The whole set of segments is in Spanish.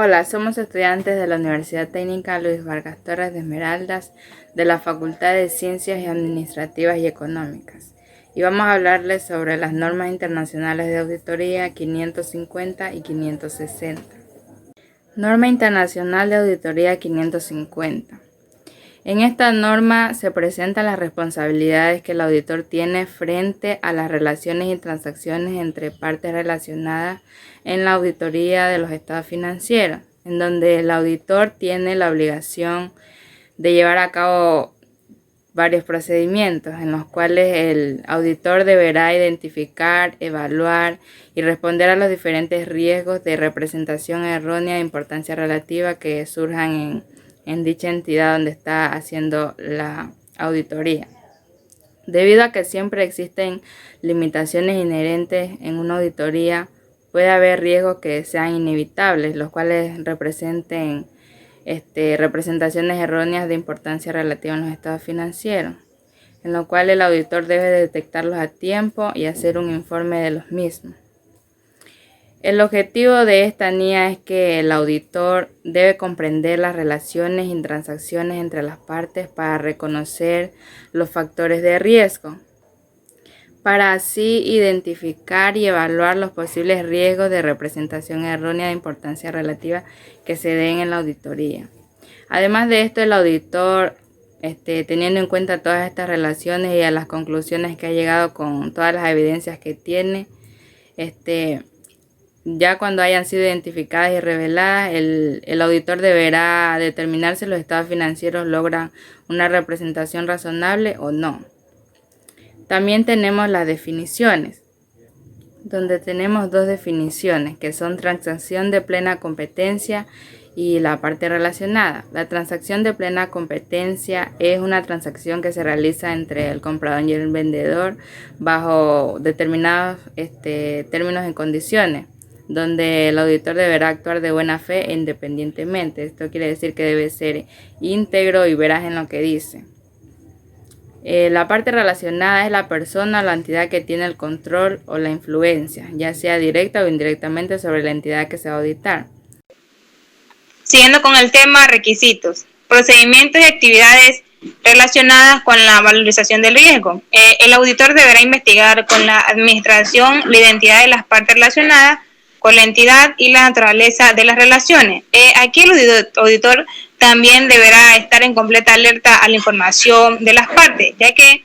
Hola, somos estudiantes de la Universidad Técnica Luis Vargas Torres de Esmeraldas, de la Facultad de Ciencias y Administrativas y Económicas, y vamos a hablarles sobre las normas internacionales de auditoría 550 y 560. Norma Internacional de Auditoría 550. En esta norma se presentan las responsabilidades que el auditor tiene frente a las relaciones y transacciones entre partes relacionadas en la auditoría de los estados financieros, en donde el auditor tiene la obligación de llevar a cabo varios procedimientos en los cuales el auditor deberá identificar, evaluar y responder a los diferentes riesgos de representación errónea de importancia relativa que surjan en dicha entidad donde está haciendo la auditoría. Debido a que siempre existen limitaciones inherentes en una auditoría, puede haber riesgos que sean inevitables, los cuales representen representaciones erróneas de importancia relativa en los estados financieros, en lo cual el auditor debe detectarlos a tiempo y hacer un informe de los mismos. El objetivo de esta NIA es que el auditor debe comprender las relaciones y transacciones entre las partes para reconocer los factores de riesgo, para así identificar y evaluar los posibles riesgos de representación errónea de importancia relativa que se den en la auditoría. Además de esto, el auditor, teniendo en cuenta todas estas relaciones y a las conclusiones que ha llegado con todas las evidencias que tiene, ya cuando hayan sido identificadas y reveladas, el auditor deberá determinar si los estados financieros logran una representación razonable o no. También tenemos las definiciones, donde tenemos dos definiciones, que son transacción de plena competencia y la parte relacionada. La transacción de plena competencia es una transacción que se realiza entre el comprador y el vendedor bajo determinados términos y condiciones, donde el auditor deberá actuar de buena fe e independientemente. Esto quiere decir que debe ser íntegro y veraz en lo que dice. La parte relacionada es la persona o la entidad que tiene el control o la influencia, ya sea directa o indirectamente, sobre la entidad que se va a auditar. Siguiendo con el tema requisitos, procedimientos y actividades relacionadas con la valorización del riesgo. El auditor deberá investigar con la administración la identidad de las partes relacionadas con la entidad y la naturaleza de las relaciones. Aquí el auditor también deberá estar en completa alerta a la información de las partes, ya que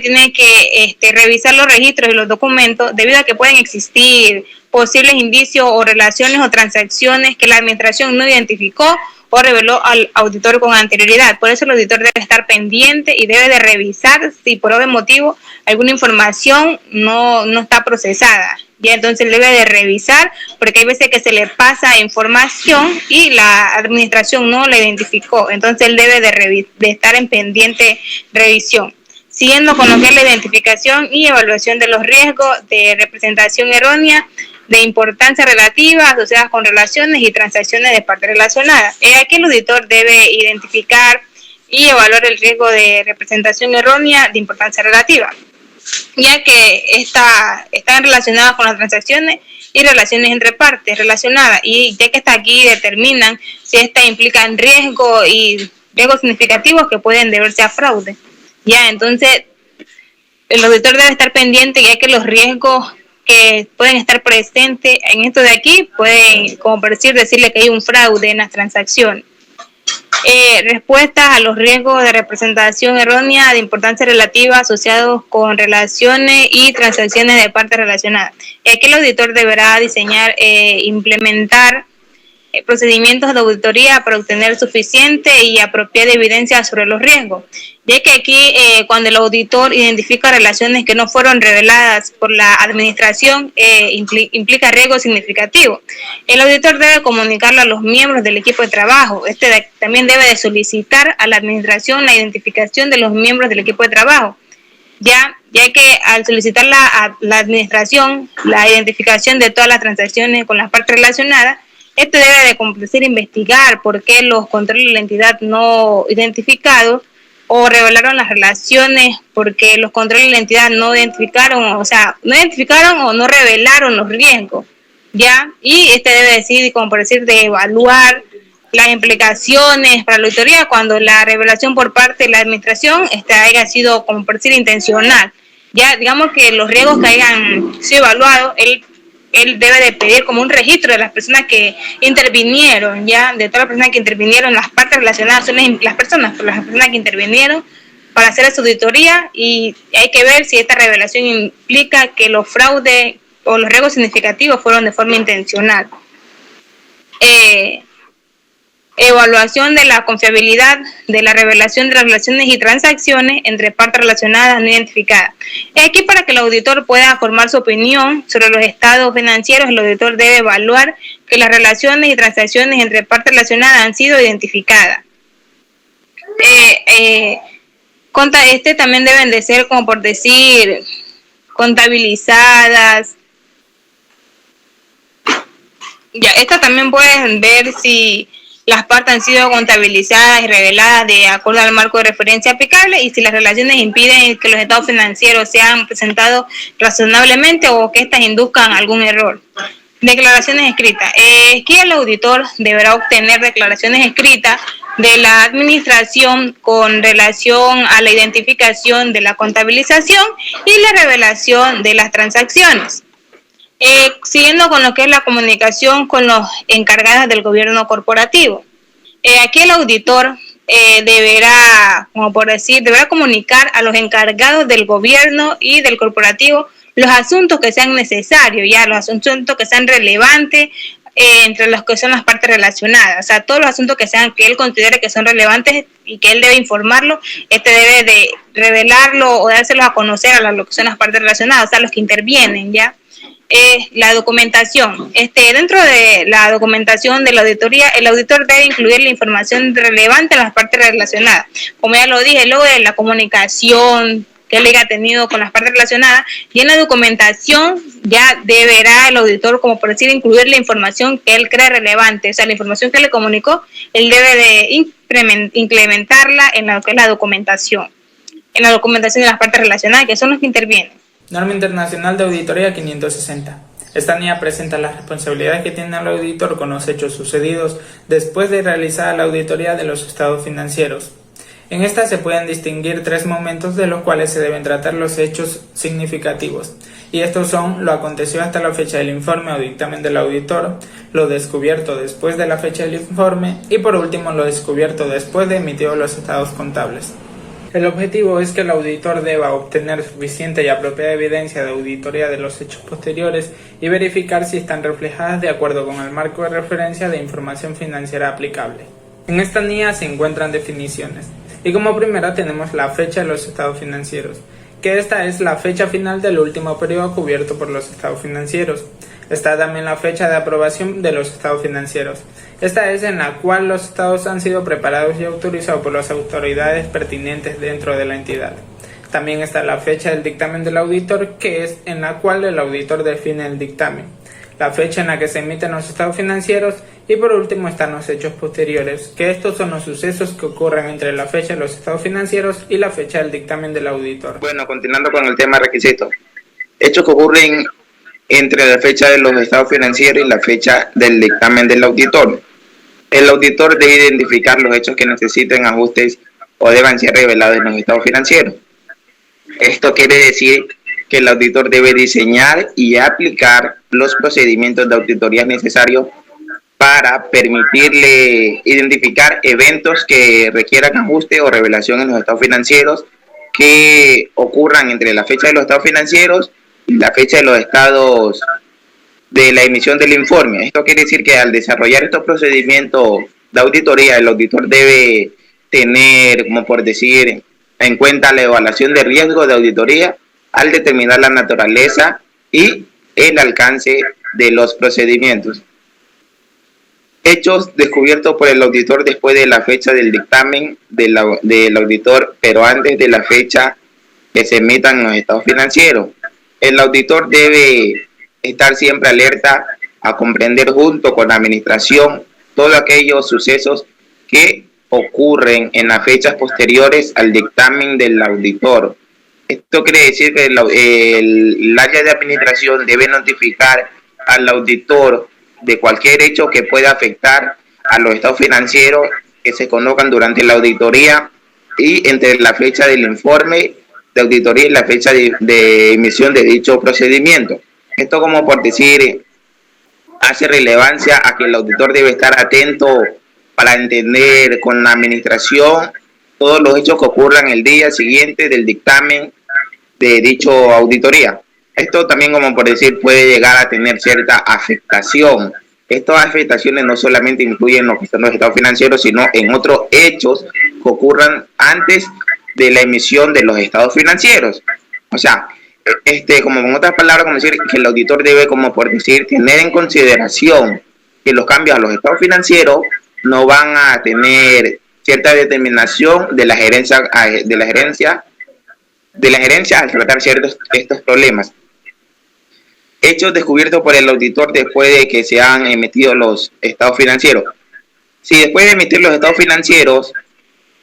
tiene que revisar los registros y los documentos debido a que pueden existir posibles indicios o relaciones o transacciones que la administración no identificó o reveló al auditor con anterioridad. Por eso el auditor debe estar pendiente y debe de revisar si por algún motivo alguna información no está procesada. Ya entonces debe de revisar, porque hay veces que se le pasa información y la administración no la identificó. Entonces él debe de estar en pendiente revisión. Siguiendo con lo que es la identificación y evaluación de los riesgos de representación errónea de importancia relativa asociadas con relaciones y transacciones de partes relacionadas. Aquí el auditor debe identificar y evaluar el riesgo de representación errónea de importancia relativa, ya que están relacionadas con las transacciones y relaciones entre partes relacionadas, y ya que está aquí determinan si implican riesgo y riesgos significativos que pueden deberse a fraude. Ya, entonces el auditor debe estar pendiente, ya que los riesgos que pueden estar presentes en esto de aquí pueden, como por decirle que hay un fraude en las transacciones. Respuestas a los riesgos de representación errónea de importancia relativa asociados con relaciones y transacciones de partes relacionadas. Aquí el auditor deberá diseñar e implementar procedimientos de auditoría para obtener suficiente y apropiada evidencia sobre los riesgos, ya que aquí cuando el auditor identifica relaciones que no fueron reveladas por la administración, implica riesgo significativo. El auditor debe comunicarlo a los miembros del equipo de trabajo. También debe de solicitar a la administración la identificación de los miembros del equipo de trabajo, ya que al solicitar a la administración la identificación de todas las transacciones con las partes relacionadas, debe de complacer investigar por qué los controles de la entidad no identificados o revelaron las relaciones, porque los controles de la entidad no identificaron o no revelaron los riesgos. ¿ya? Y este debe decir, como por decir, de evaluar las implicaciones para la auditoría cuando la revelación por parte de la administración haya sido, como por decir, intencional. Ya, digamos que los riesgos que hayan sido evaluados, él debe de pedir como un registro de las personas que intervinieron, ya, de todas las personas que intervinieron, las partes relacionadas son las personas que intervinieron para hacer esa auditoría, y hay que ver si esta revelación implica que los fraudes o los riesgos significativos fueron de forma intencional. Evaluación de la confiabilidad de la revelación de las relaciones y transacciones entre partes relacionadas no identificadas. Aquí, para que el auditor pueda formar su opinión sobre los estados financieros, el auditor debe evaluar que las relaciones y transacciones entre partes relacionadas han sido identificadas. También deben de ser, como por decir, contabilizadas. Ya, estas también pueden ver si las partes han sido contabilizadas y reveladas de acuerdo al marco de referencia aplicable, y si las relaciones impiden que los estados financieros sean presentados razonablemente o que éstas induzcan algún error. Declaraciones escritas. Aquí el auditor deberá obtener declaraciones escritas de la administración con relación a la identificación de la contabilización y la revelación de las transacciones. Siguiendo con lo que es la comunicación con los encargados del gobierno corporativo. Aquí el auditor deberá comunicar a los encargados del gobierno y del corporativo los asuntos que sean necesarios, ya los asuntos que sean relevantes entre los que son las partes relacionadas. O sea, todos los asuntos que él considere que son relevantes y que él debe informarlo, debe de revelarlo o dárselos a conocer a lo que son las partes relacionadas, o sea, los que intervienen, ya. La documentación. Dentro de la documentación de la auditoría, el auditor debe incluir la información relevante en las partes relacionadas. Como ya lo dije, luego de la comunicación que él haya tenido con las partes relacionadas, y en la documentación ya deberá el auditor, como por decir, incluir la información que él cree relevante. O sea, la información que le comunicó, él debe de implementarla en lo que es la documentación. En la documentación de las partes relacionadas, que son los que intervienen. Norma Internacional de Auditoría 560. Esta NIA presenta las responsabilidades que tiene el auditor con los hechos sucedidos después de realizar la auditoría de los estados financieros. En esta se pueden distinguir 3 momentos de los cuales se deben tratar los hechos significativos, y estos son: lo acontecido hasta la fecha del informe o dictamen del auditor, lo descubierto después de la fecha del informe y, por último, lo descubierto después de emitidos los estados contables. El objetivo es que el auditor deba obtener suficiente y apropiada evidencia de auditoría de los hechos posteriores y verificar si están reflejadas de acuerdo con el marco de referencia de información financiera aplicable. En esta NIA se encuentran definiciones, y como primera tenemos la fecha de los estados financieros, que esta es la fecha final del último periodo cubierto por los estados financieros. Está también la fecha de aprobación de los estados financieros. Esta es en la cual los estados han sido preparados y autorizados por las autoridades pertinentes dentro de la entidad. También está la fecha del dictamen del auditor, que es en la cual el auditor define el dictamen, la fecha en la que se emiten los estados financieros, y por último están los hechos posteriores, que estos son los sucesos que ocurren entre la fecha de los estados financieros y la fecha del dictamen del auditor. Bueno, continuando con el tema requisitos. Hechos que ocurren entre la fecha de los estados financieros y la fecha del dictamen del auditor. El auditor debe identificar los hechos que necesiten ajustes o deban ser revelados en los estados financieros. Esto quiere decir que el auditor debe diseñar y aplicar los procedimientos de auditoría necesarios para permitirle identificar eventos que requieran ajuste o revelación en los estados financieros que ocurran entre la fecha de los estados financieros y la fecha de los estados de la emisión del informe. Esto quiere decir que al desarrollar estos procedimientos de auditoría, el auditor debe tener, como por decir, en cuenta la evaluación de riesgo de auditoría al determinar la naturaleza y el alcance de los procedimientos. Hechos descubiertos por el auditor después de la fecha del dictamen del auditor, pero antes de la fecha que se emitan los estados financieros. El auditor debe estar siempre alerta a comprender junto con la administración todos aquellos sucesos que ocurren en las fechas posteriores al dictamen del auditor. Esto quiere decir que el área de administración debe notificar al auditor de cualquier hecho que pueda afectar a los estados financieros que se conozcan durante la auditoría y entre la fecha del informe de auditoría y la fecha de emisión de dicho procedimiento. Esto, como por decir, hace relevancia a que el auditor debe estar atento para entender con la administración todos los hechos que ocurran el día siguiente del dictamen de dicho auditoría. Esto también, como por decir, puede llegar a tener cierta afectación. Estas afectaciones no solamente incluyen lo que son los estados financieros, sino en otros hechos que ocurran antes de la emisión de los estados financieros. O sea, como en otras palabras, como decir que el auditor debe, como por decir, tener en consideración que los cambios a los estados financieros no van a tener cierta determinación de la gerencia al tratar estos problemas. Hechos descubiertos por el auditor después de que se han emitido los estados financieros. Si después de emitir los estados financieros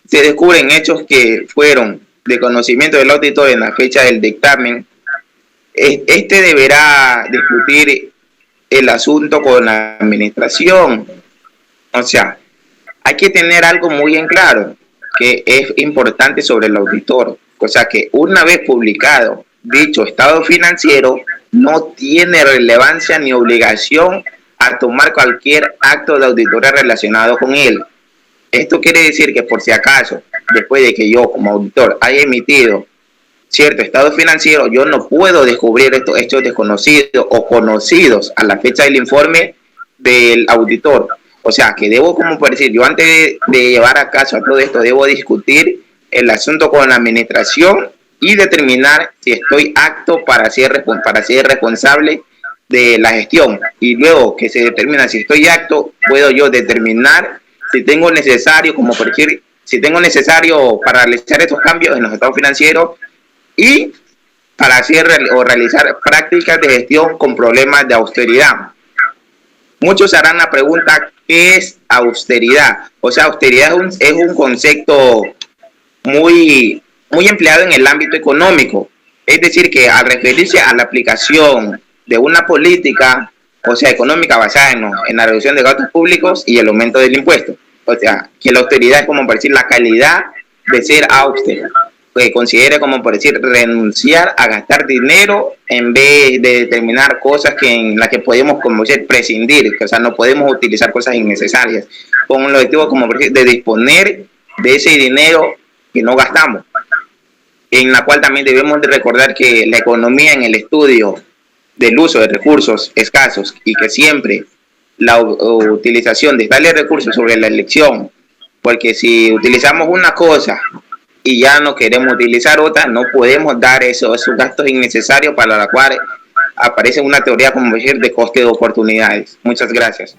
se descubren hechos que fueron de conocimiento del auditor en la fecha del dictamen, este deberá discutir el asunto con la administración. O sea, hay que tener algo muy en claro que es importante sobre el auditor. O sea, que una vez publicado dicho estado financiero, no tiene relevancia ni obligación a tomar cualquier acto de auditoría relacionado con él. Esto quiere decir que, por si acaso, después de que yo como auditor haya emitido cierto estado financiero, yo no puedo descubrir estos hechos desconocidos o conocidos a la fecha del informe del auditor. O sea, que debo, como por decir, yo antes de llevar a caso a todo esto, debo discutir el asunto con la administración y determinar si estoy apto para ser responsable de la gestión. Y luego que se determina si estoy apto, puedo yo determinar si tengo necesario, como por decir, si tengo necesario para realizar estos cambios en los estados financieros y para hacer o realizar prácticas de gestión con problemas de austeridad. Muchos harán la pregunta, ¿qué es austeridad? O sea, austeridad es un concepto muy empleado en el ámbito económico. Es decir, que al referirse a la aplicación de una política, o sea, económica basada en la reducción de gastos públicos y el aumento del impuesto. O sea, que la austeridad es, como por decir, la calidad de ser austero, que considere, como por decir, renunciar a gastar dinero en vez de determinar cosas en las que podemos, como decir, prescindir, que, o sea, no podemos utilizar cosas innecesarias, con el objetivo, como por decir, de disponer de ese dinero que no gastamos, en la cual también debemos de recordar que la economía, en el estudio del uso de recursos escasos, y que siempre la utilización de tales recursos sobre la elección, porque si utilizamos una cosa y ya no queremos utilizar otra, no podemos dar esos gastos innecesarios, para la cual aparece una teoría, como decir, de coste de oportunidades. Muchas gracias.